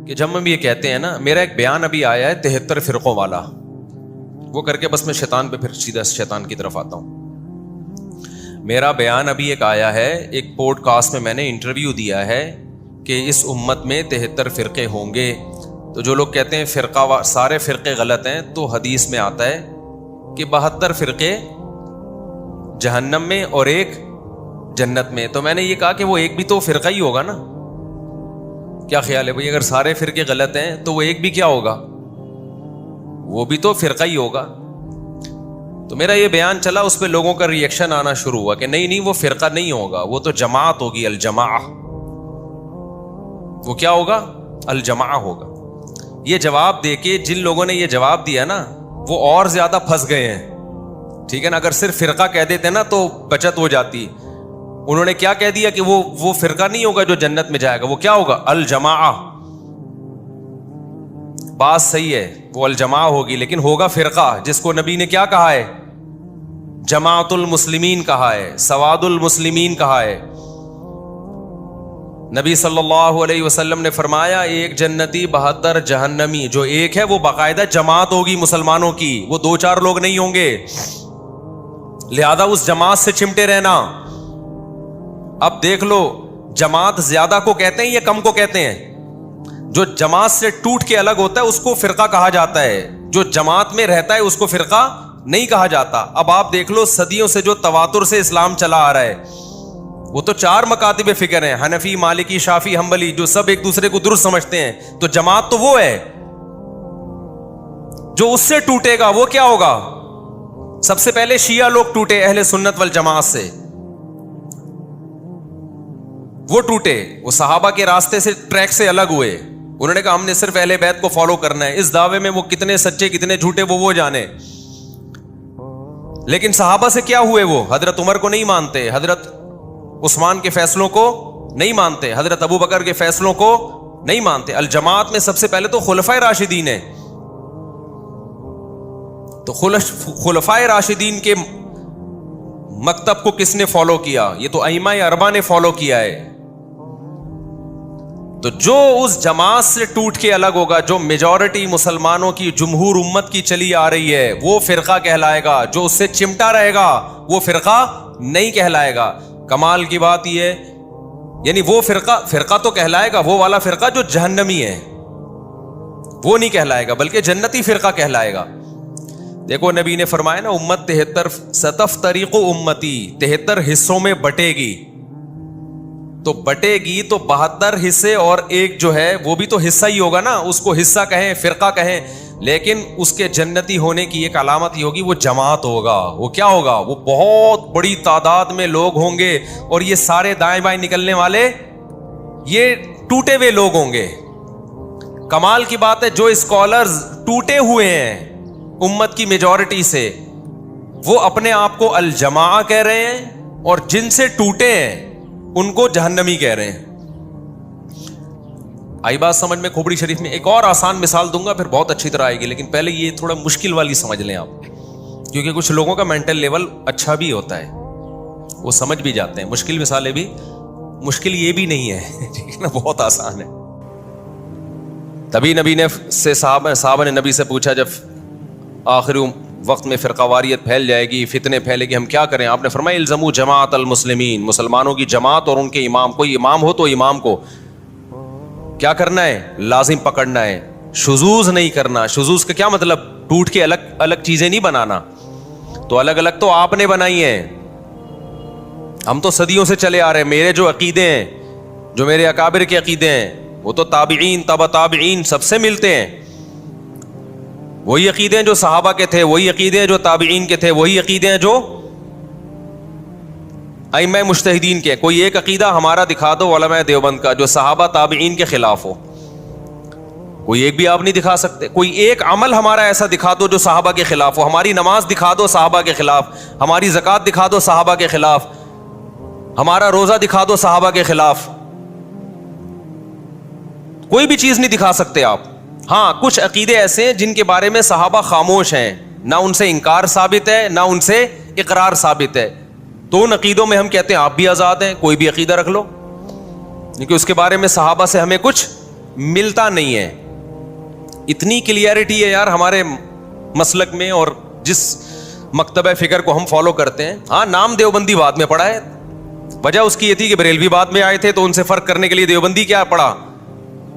کہ جب ہم یہ کہتے ہیں نا، میرا ایک بیان ابھی آیا ہے 73 فرقوں والا، وہ کر کے بس میں شیطان پہ پھر سیدھا شیطان کی طرف آتا ہوں. میرا بیان ابھی ایک آیا ہے، ایک پوڈ کاسٹ میں نے انٹرویو دیا ہے کہ اس امت میں 73 فرقے ہوں گے. تو جو لوگ کہتے ہیں فرقہ سارے فرقے غلط ہیں، تو حدیث میں آتا ہے کہ 72 فرقے جہنم میں اور ایک جنت میں. تو میں نے یہ کہا کہ وہ ایک بھی تو فرقہ ہی ہوگا نا. کیا خیال ہے بھائی؟ اگر سارے فرقے غلط ہیں تو وہ ایک بھی کیا ہوگا؟ وہ بھی تو فرقہ ہی ہوگا. تو میرا یہ بیان چلا، اس پہ لوگوں کا ری ایکشن آنا شروع ہوا کہ نہیں وہ فرقہ نہیں ہوگا، وہ تو جماعت ہوگی، الجماع. وہ کیا ہوگا؟ الجماع ہوگا. یہ جواب دے کے جن لوگوں نے یہ جواب دیا نا، وہ اور زیادہ پھنس گئے ہیں. ٹھیک ہے نا؟ اگر صرف فرقہ کہہ دیتے نا تو بچت ہو جاتی. انہوں نے کیا کہہ دیا کہ وہ فرقہ نہیں ہوگا جو جنت میں جائے گا، وہ کیا ہوگا؟ الجماع. بات صحیح ہے، وہ الجماع ہوگی، لیکن ہوگا فرقہ جس کو نبی نے کیا کہا ہے؟ جماعت المسلمین کہا ہے، سواد المسلمین کہا ہے. نبی صلی اللہ علیہ وسلم نے فرمایا ایک جنتی 72 جہنمی. جو ایک ہے وہ باقاعدہ جماعت ہوگی مسلمانوں کی، وہ 2-4 لوگ نہیں ہوں گے. لہذا اس جماعت سے چمٹے رہنا. اب دیکھ لو، جماعت زیادہ کو کہتے ہیں یا کم کو کہتے ہیں؟ جو جماعت سے ٹوٹ کے الگ ہوتا ہے اس کو فرقہ کہا جاتا ہے، جو جماعت میں رہتا ہے اس کو فرقہ نہیں کہا جاتا. اب آپ دیکھ لو، صدیوں سے جو تواتر سے اسلام چلا آ رہا ہے، وہ تو 4 مکاتب فکر ہیں، حنفی، مالکی، شافعی، حنبلی، جو سب ایک دوسرے کو درست سمجھتے ہیں. تو جماعت تو وہ ہے. جو اس سے ٹوٹے گا وہ کیا ہوگا؟ سب سے پہلے شیعہ لوگ ٹوٹے اہل سنت والجماعت سے، وہ ٹوٹے، وہ صحابہ کے راستے سے، ٹریک سے الگ ہوئے. انہوں نے کہا ہم نے صرف اہل بیت کو فالو کرنا ہے. اس دعوے میں وہ کتنے سچے کتنے جھوٹے وہ جانے. لیکن صحابہ سے کیا ہوئے؟ وہ حضرت عمر کو نہیں مانتے، حضرت عثمان کے فیصلوں کو نہیں مانتے، حضرت ابو بکر کے فیصلوں کو نہیں مانتے. الجماعت میں سب سے پہلے تو خلفائے راشدین ہیں. تو خلفائے راشدین کے مکتب کو کس نے فالو کیا؟ یہ تو ائمہ اربعہ نے فالو کیا ہے. تو جو اس جماعت سے ٹوٹ کے الگ ہوگا، جو میجورٹی مسلمانوں کی، جمہور امت کی چلی آ رہی ہے، وہ فرقہ کہلائے گا. جو اس سے چمٹا رہے گا وہ فرقہ نہیں کہلائے گا. کمال کی بات یہ ہے، یعنی وہ فرقہ تو کہلائے گا، وہ والا فرقہ جو جہنمی ہے وہ نہیں کہلائے گا، بلکہ جنتی فرقہ کہلائے گا. دیکھو نبی نے فرمایا نا، امت 73 ستفترق امتی، 73 حصوں میں بٹے گی. تو بٹے گی تو 72 حصے اور ایک جو ہے وہ بھی تو حصہ ہی ہوگا نا. اس کو حصہ کہیں، فرقہ کہیں، لیکن اس کے جنتی ہونے کی ایک علامت ہی ہوگی، وہ جماعت ہوگا. وہ کیا ہوگا؟ وہ بہت بڑی تعداد میں لوگ ہوں گے، اور یہ سارے دائیں بائیں نکلنے والے یہ ٹوٹے ہوئے لوگ ہوں گے. کمال کی بات ہے، جو اسکالرز ٹوٹے ہوئے ہیں امت کی میجورٹی سے، وہ اپنے آپ کو الجماع کہہ رہے ہیں، اور جن سے ٹوٹے ہیں ان کو جہنمی کہہ رہے ہیں. آئی بات سمجھ میں؟ کھوپڑی شریف میں ایک اور آسان مثال دوں گا، پھر بہت اچھی طرح آئے گی، لیکن پہلے یہ تھوڑا مشکل والی سمجھ لیں آپ، کیونکہ کچھ لوگوں کا مینٹل لیول اچھا بھی ہوتا ہے، وہ سمجھ بھی جاتے ہیں. مشکل مثالیں بھی، مشکل یہ بھی نہیں ہے، ٹھیک ہے نا، بہت آسان ہے. تبھی نبی نے صحابہ نے نبی سے پوچھا، جب آخری وقت میں فرقہ واریت پھیل جائے گی، فتنے پھیلے گی، ہم کیا کریں؟ آپ نے فرمایا الزموا جماعت المسلمین، مسلمانوں کی جماعت اور ان کے امام. کوئی امام ہو تو امام کو کیا کرنا ہے؟ لازم پکڑنا ہے، شذوذ نہیں کرنا. شذوذ کا کیا مطلب؟ ٹوٹ کے الگ الگ چیزیں نہیں بنانا. تو الگ الگ تو آپ نے بنائی ہیں، ہم تو صدیوں سے چلے آ رہے ہیں. میرے جو عقیدے ہیں، جو میرے اکابر کے عقیدے ہیں، وہ تو تابعین، تبع تابعین سب سے ملتے ہیں. وہی عقیدے ہیں جو صحابہ کے تھے، وہی عقیدے ہیں جو تابعین کے تھے، وہی عقیدے ہیں جو ائمہ مجتہدین کے. کوئی ایک عقیدہ ہمارا دکھا دو علماء دیوبند کا جو صحابہ تابعین کے خلاف ہو، کوئی ایک بھی آپ نہیں دکھا سکتے. کوئی ایک عمل ہمارا ایسا دکھا دو جو صحابہ کے خلاف ہو. ہماری نماز دکھا دو صحابہ کے خلاف، ہماری زکوٰۃ دکھا دو صحابہ کے خلاف، ہمارا روزہ دکھا دو صحابہ کے خلاف. کوئی بھی چیز نہیں دکھا سکتے آپ. ہاں کچھ عقیدے ایسے ہیں جن کے بارے میں صحابہ خاموش ہیں، نہ ان سے انکار ثابت ہے نہ ان سے اقرار ثابت ہے. تو ان عقیدوں میں ہم کہتے ہیں آپ بھی آزاد ہیں، کوئی بھی عقیدہ رکھ لو، کیونکہ اس کے بارے میں صحابہ سے ہمیں کچھ ملتا نہیں ہے. اتنی کلیئرٹی ہے یار ہمارے مسلک میں اور جس مکتبہ فکر کو ہم فالو کرتے ہیں. ہاں نام دیوبندی بعد میں پڑا ہے, وجہ اس کی یہ تھی کہ بریلوی بعد میں آئے تھے تو ان سے فرق کرنے کے لیے دیوبندی کیا پڑا,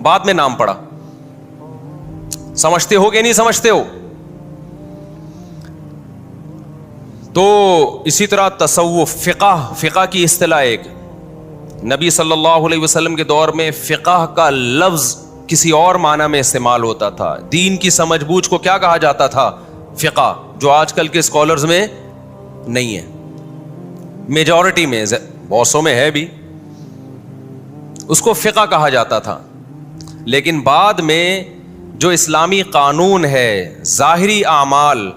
بعد میں نام پڑا. سمجھتے ہو کہ نہیں سمجھتے ہو؟ تو اسی طرح تصوف, فقہ کی اصطلاح ایک, نبی صلی اللہ علیہ وسلم کے دور میں فقہ کا لفظ کسی اور معنی میں استعمال ہوتا تھا. دین کی سمجھ بوجھ کو کیا کہا جاتا تھا؟ فقہ, جو آج کل کے اسکالرز میں نہیں ہے, میجورٹی میں, بہتوں میں ہے بھی, اس کو فقہ کہا جاتا تھا. لیکن بعد میں جو اسلامی قانون ہے, ظاہری اعمال,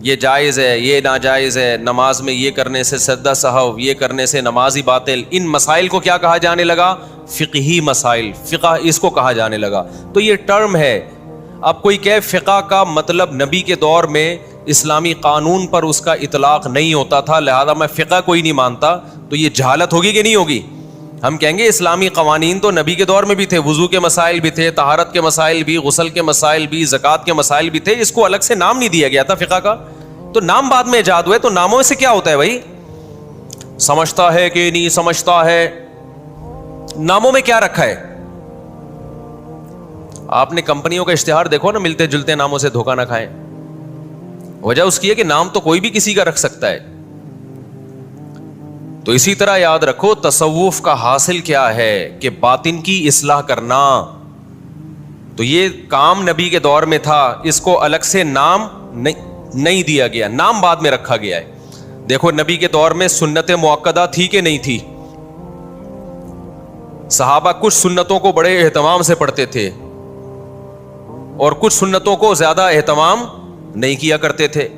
یہ جائز ہے, یہ ناجائز ہے, نماز میں یہ کرنے سے سجدہ سہو, یہ کرنے سے نمازی باطل, ان مسائل کو کیا کہا جانے لگا؟ فقہی مسائل, فقہ اس کو کہا جانے لگا. تو یہ ٹرم ہے. اب کوئی کہ فقہ کا مطلب نبی کے دور میں اسلامی قانون پر اس کا اطلاق نہیں ہوتا تھا, لہذا میں فقہ کوئی نہیں مانتا, تو یہ جہالت ہوگی کہ نہیں ہوگی؟ ہم کہیں گے اسلامی قوانین تو نبی کے دور میں بھی تھے, وضو کے مسائل بھی تھے, طہارت کے مسائل بھی, غسل کے مسائل بھی, زکوٰۃ کے مسائل بھی تھے, اس کو الگ سے نام نہیں دیا گیا تھا فقہ کا. تو نام بعد میں ایجاد ہوئے, تو ناموں سے کیا ہوتا ہے بھائی؟ سمجھتا ہے کہ نہیں سمجھتا ہے؟ ناموں میں کیا رکھا ہے؟ آپ نے کمپنیوں کا اشتہار دیکھو نا, ملتے جلتے ناموں سے دھوکہ نہ کھائیں. وجہ اس کی ہے کہ نام تو کوئی بھی کسی کا رکھ سکتا ہے. تو اسی طرح یاد رکھو تصوف کا حاصل کیا ہے کہ باطن کی اصلاح کرنا. تو یہ کام نبی کے دور میں تھا, اس کو الگ سے نام نہیں دیا گیا, نام بعد میں رکھا گیا ہے. دیکھو نبی کے دور میں سنت مؤکدہ تھی کہ نہیں تھی؟ صحابہ کچھ سنتوں کو بڑے اہتمام سے پڑھتے تھے اور کچھ سنتوں کو زیادہ اہتمام نہیں کیا کرتے تھے.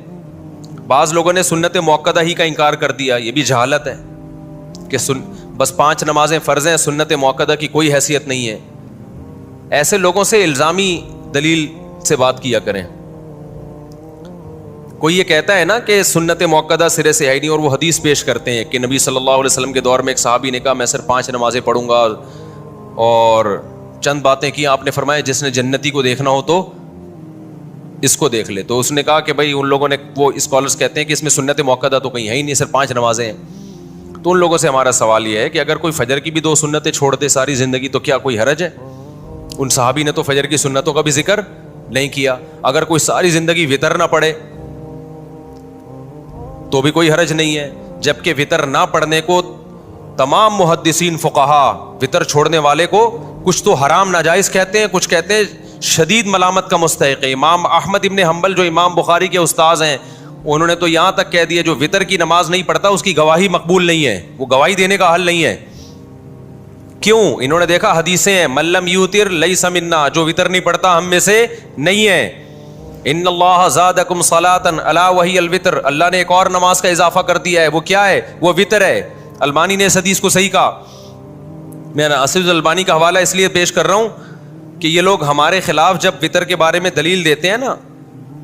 بعض لوگوں نے سنت مؤکدہ ہی کا انکار کر دیا, یہ بھی جہالت ہے کہ بس 5 نمازیں فرض ہیں, سنت مؤکدہ کی کوئی حیثیت نہیں ہے. ایسے لوگوں سے الزامی دلیل سے بات کیا کریں. کوئی یہ کہتا ہے نا کہ سنت مؤکدہ سرے سے ہے نہیں, اور وہ حدیث پیش کرتے ہیں کہ نبی صلی اللہ علیہ وسلم کے دور میں ایک صحابی نے کہا میں صرف 5 نمازیں پڑھوں گا, اور چند باتیں کی آپ نے فرمایا جس نے جنتی کو دیکھنا ہو تو اس کو دیکھ لے. تو اس نے کہا کہ بھائی ان لوگوں نے, وہ اسکالرس کہتے ہیں کہ اس میں سنت مؤکدہ تو کہیں ہے ہی نہیں, صرف 5 نمازیں ہیں. تو ان لوگوں سے ہمارا سوال یہ ہے کہ اگر کوئی فجر کی بھی 2 سنتیں چھوڑ دے ساری زندگی تو کیا کوئی حرج ہے؟ ان صحابی نے تو فجر کی سنتوں کا بھی ذکر نہیں کیا. اگر کوئی ساری زندگی وطر نہ پڑھے تو بھی کوئی حرج نہیں ہے, جبکہ وطر نہ پڑھنے کو تمام محدثین فقہا وطر چھوڑنے والے کو کچھ تو حرام ناجائز کہتے ہیں, کچھ کہتے ہیں شدید ملامت کا مستحق ہے. امام احمد ابن حنبل جو امام بخاری کے استاذ ہیں, انہوں نے تو یہاں تک کہہ دیا جو وطر کی نماز نہیں پڑھتا اس کی گواہی مقبول نہیں ہے, وہ گواہی دینے کا حل نہیں ہے. کیوں؟ انہوں نے دیکھا حدیثیں ہیں من لم یوتر لیس منا, جو وطر نہیں پڑھتا ہم میں سے نہیں ہے. ان اللہ زادکم صلاۃ الا وہی الوتر, اللہ نے ایک اور نماز کا اضافہ کر دیا ہے, وہ کیا ہے؟ وہ وطر ہے. البانی نے اس حدیث کو صحیح کہا. میں ناصر البانی کا حوالہ اس لیے پیش کر رہا ہوں کہ یہ لوگ ہمارے خلاف جب وطر کے بارے میں دلیل دیتے ہیں نا,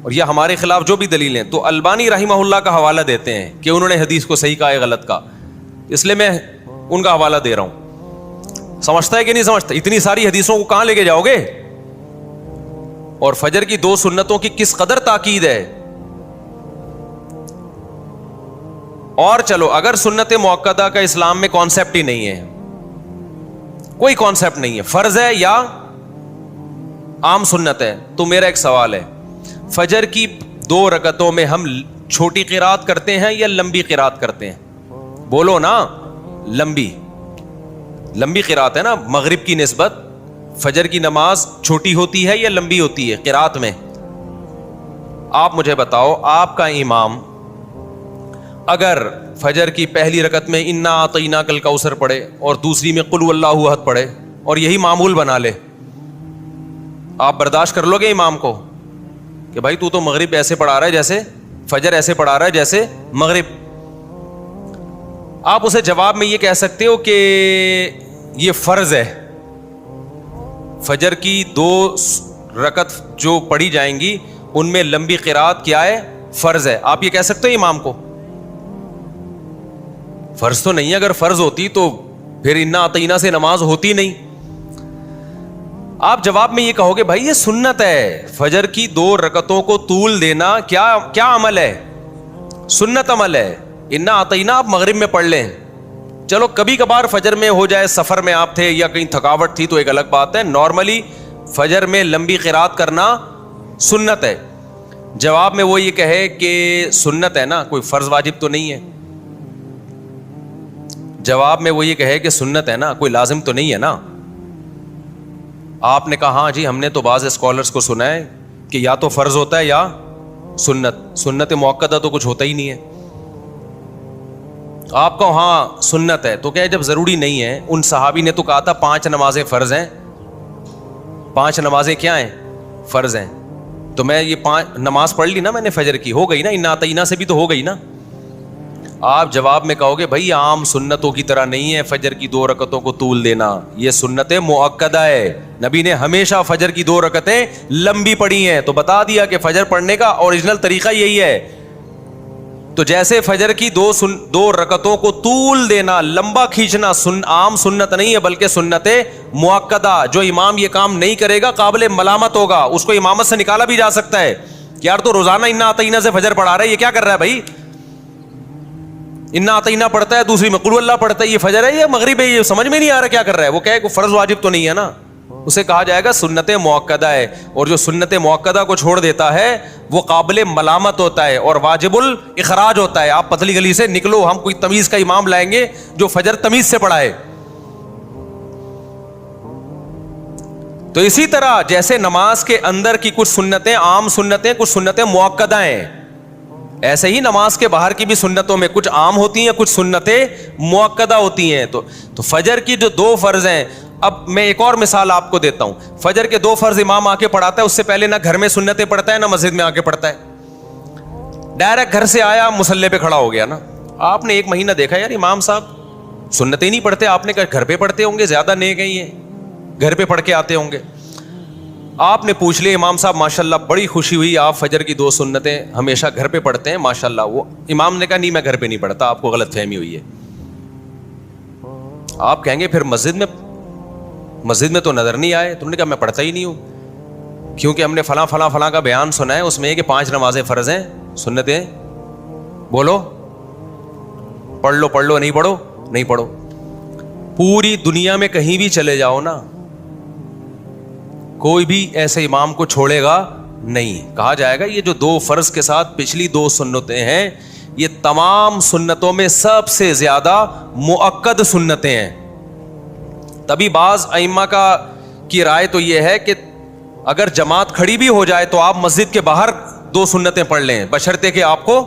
اور یہ ہمارے خلاف جو بھی دلیل ہیں, تو البانی رحمہ اللہ کا حوالہ دیتے ہیں کہ انہوں نے حدیث کو صحیح کہا ہے غلط کہا, اس لیے میں ان کا حوالہ دے رہا ہوں. سمجھتا ہے کہ نہیں سمجھتا؟ اتنی ساری حدیثوں کو کہاں لے کے جاؤ گے؟ اور فجر کی 2 سنتوں کی کس قدر تاکید ہے. اور چلو اگر سنت مؤکدہ کا اسلام میں کانسیپٹ ہی نہیں ہے, کوئی کانسیپٹ نہیں ہے, فرض ہے یا عام سنت ہے, تو میرا ایک سوال ہے, فجر کی 2 رکعتوں میں ہم چھوٹی قرات کرتے ہیں یا لمبی قرات کرتے ہیں؟ بولو نا. لمبی قرات ہے نا, مغرب کی نسبت فجر کی نماز چھوٹی ہوتی ہے یا لمبی ہوتی ہے قرات میں؟ آپ مجھے بتاؤ, آپ کا امام اگر فجر کی پہلی رکعت میں انا اعطیناک الکوثر پڑھے اور دوسری میں قل واللہ احد پڑھے اور یہی معمول بنا لے, آپ برداشت کر لو گے امام کو کہ بھائی تو مغرب ایسے پڑھا رہا ہے جیسے فجر ایسے پڑھا رہا ہے جیسے مغرب؟ آپ اسے جواب میں یہ کہہ سکتے ہو کہ یہ فرض ہے, فجر کی 2 رکعت جو پڑھی جائیں گی ان میں لمبی قرات کیا ہے؟ فرض ہے. آپ یہ کہہ سکتے ہو امام کو؟ فرض تو نہیں ہے, اگر فرض ہوتی تو پھر انا اعطینا سے نماز ہوتی نہیں. آپ جواب میں یہ کہو گے بھائی یہ سنت ہے، فجر کی 2 رکعتوں کو طول دینا کیا عمل ہے؟ سنت عمل ہے. انا اعطینا آپ مغرب میں پڑھ لیں. چلو کبھی کبھار فجر میں ہو جائے، سفر میں آپ تھے یا کہیں تھکاوٹ تھی تو ایک الگ بات ہے. نارملی فجر میں لمبی قرات کرنا سنت ہے. جواب میں وہ یہ کہے کہ سنت ہے نا، کوئی فرض واجب تو نہیں ہے. جواب میں وہ یہ کہے کہ سنت ہے نا، کوئی لازم تو نہیں ہے نا. آپ نے کہا ہاں جی ہم نے تو بعض اسکالرس کو سنا ہے کہ یا تو فرض ہوتا ہے یا سنت موقدہ تو کچھ ہوتا ہی نہیں ہے. آپ کو ہاں سنت ہے تو کیا جب ضروری نہیں ہے؟ ان صحابی نے تو کہا تھا 5 نمازیں فرض ہیں. 5 نمازیں کیا ہیں؟ فرض ہیں. تو میں یہ 5 نماز پڑھ لی نا میں نے فجر کی، ہو گئی نا. انا اعطینا سے بھی تو ہو گئی نا. آپ جواب میں کہو گے بھائی عام سنتوں کی طرح نہیں ہے فجر کی 2 رکعتوں کو طول دینا، یہ سنت مؤکدہ ہے. نبی نے ہمیشہ فجر کی 2 رکعتیں لمبی پڑھی ہیں. تو بتا دیا کہ فجر پڑھنے کا اوریجنل طریقہ یہی ہے. تو جیسے فجر کی 2 رکعتوں کو طول دینا، لمبا کھینچنا عام سنت نہیں ہے بلکہ سنت مؤکدہ. جو امام یہ کام نہیں کرے گا قابل ملامت ہوگا، اس کو امامت سے نکالا بھی جا سکتا ہے. یار تو روزانہ انا اعطینا سے فجر پڑھا رہا ہے، یہ کیا کر رہا ہے بھائی؟ انا اعطینا پڑھتا ہے، دوسری میں قل اللہ پڑھتا ہے، یہ فجر ہے یا مغرب ہے؟ یہ سمجھ میں نہیں آ رہا کیا کر رہا ہے. وہ کہے کہ فرض واجب تو نہیں ہے نا، اسے کہا جائے گا سنت مؤکدہ ہے. اور جو سنت مؤکدہ کو چھوڑ دیتا ہے وہ قابل ملامت ہوتا ہے اور واجب الاخراج ہوتا ہے. آپ پتلی گلی سے نکلو، ہم کوئی تمیز کا امام لائیں گے جو فجر تمیز سے پڑھائے. تو اسی طرح جیسے نماز کے اندر کی کچھ سنتیں عام سنتیں، کچھ سنتیں مؤکدہ ہیں، ایسے ہی نماز کے باہر کی بھی سنتوں میں کچھ عام ہوتی ہیں، کچھ سنتیں مؤکدہ ہوتی ہیں. تو فجر کی جو 2 فرض ہیں، اب میں ایک اور مثال آپ کو دیتا ہوں. فجر کے 2 فرض امام آ کے پڑھاتا ہے، اس سے پہلے نہ گھر میں سنتیں پڑھتا ہے نہ مسجد میں آ کے پڑھتا ہے. ڈائریکٹ گھر سے آیا مصلی پہ کھڑا ہو گیا نا. آپ نے 1 مہینہ دیکھا یار امام صاحب سنتیں نہیں پڑھتے، آپ نے کہا گھر پہ پڑھتے ہوں گے، زیادہ نیک ہیں یہ، گھر پہ پڑھ کے آتے ہوں گے. آپ نے پوچھ لیا امام صاحب ماشاءاللہ بڑی خوشی ہوئی، آپ فجر کی 2 سنتیں ہمیشہ گھر پہ پڑھتے ہیں ماشاءاللہ. وہ امام نے کہا نہیں میں گھر پہ نہیں پڑھتا، آپ کو غلط فہمی ہوئی ہے. آپ کہیں گے پھر مسجد میں تو نظر نہیں آئے. تم نے کہا میں پڑھتا ہی نہیں ہوں، کیونکہ ہم نے فلاں فلاں فلاں کا بیان سنا ہے، اس میں کہ 5 نمازیں فرض ہیں، سنتیں بولو پڑھ لو، نہیں پڑھو نہیں پڑھو. پوری دنیا میں کہیں بھی چلے جاؤ نا، کوئی بھی ایسے امام کو چھوڑے گا نہیں. کہا جائے گا یہ جو 2 فرض کے ساتھ پچھلی 2 سنتیں ہیں، یہ تمام سنتوں میں سب سے زیادہ مؤکد سنتیں ہیں. تبھی بعض ائمہ کی رائے تو یہ ہے کہ اگر جماعت کھڑی بھی ہو جائے تو آپ مسجد کے باہر 2 سنتیں پڑھ لیں، بشرطے کہ آپ کو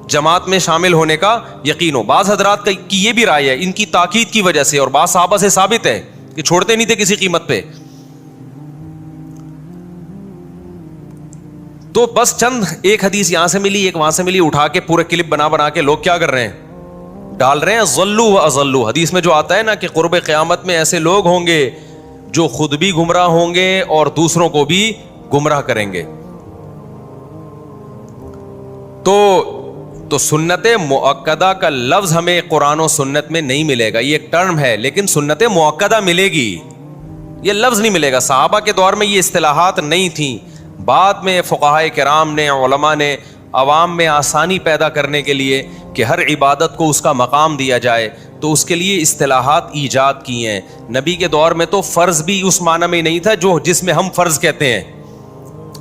جماعت میں شامل ہونے کا یقین ہو. بعض حضرات کی یہ بھی رائے ہے ان کی تاکید کی وجہ سے، اور بعض صحابہ سے ثابت ہے کہ چھوڑتے نہیں تھے کسی قیمت پہ. تو بس چند ایک حدیث یہاں سے ملی، ایک وہاں سے ملی، اٹھا کے پورے کلپ بنا کے لوگ کیا کر رہے ہیں؟ ڈال رہے ہیں. ضلوا واضلوا، حدیث میں جو آتا ہے نا کہ قرب قیامت میں ایسے لوگ ہوں گے جو خود بھی گمراہ ہوں گے اور دوسروں کو بھی گمراہ کریں گے. تو سنت مؤکدہ کا لفظ ہمیں قرآن و سنت میں نہیں ملے گا، یہ ایک ٹرم ہے، لیکن سنت مؤکدہ ملے گی، یہ لفظ نہیں ملے گا. صحابہ کے دور میں یہ اصطلاحات نہیں تھیں. بعد میں فقہائے کرام نے، علماء نے عوام میں آسانی پیدا کرنے کے لیے کہ ہر عبادت کو اس کا مقام دیا جائے تو اس کے لیے اصطلاحات ایجاد کی ہیں. نبی کے دور میں تو فرض بھی اس معنی میں نہیں تھا جس میں ہم فرض کہتے ہیں.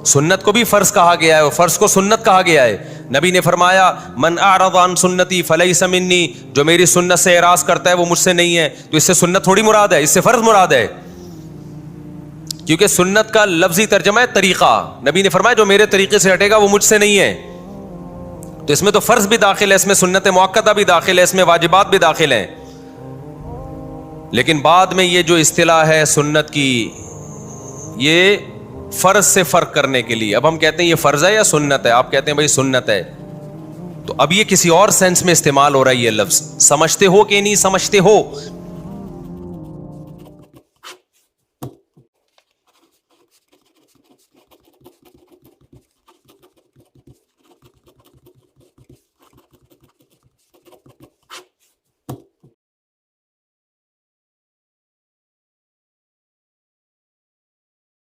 سنت کو بھی فرض کہا گیا ہے اور فرض کو سنت کہا گیا ہے. نبی نے فرمایا من اعرض عن سنتی فلیس منی، جو میری سنت سے اعراض کرتا ہے وہ مجھ سے نہیں ہے. تو اس سے سنت تھوڑی مراد ہے، اس سے فرض مراد ہے، کیونکہ سنت کا لفظی ترجمہ ہے طریقہ. نبی نے فرمایا جو میرے طریقے سے ہٹے گا وہ مجھ سے نہیں ہے. تو اس میں تو فرض بھی داخل ہے، اس میں سنت مؤکدہ بھی داخل ہے، اس میں واجبات بھی داخل ہیں. لیکن بعد میں یہ جو اصطلاح ہے سنت کی، یہ فرض سے فرق کرنے کے لیے، اب ہم کہتے ہیں یہ فرض ہے یا سنت ہے، آپ کہتے ہیں بھائی سنت ہے، تو اب یہ کسی اور سینس میں استعمال ہو رہا ہے یہ لفظ. سمجھتے ہو کہ نہیں سمجھتے ہو؟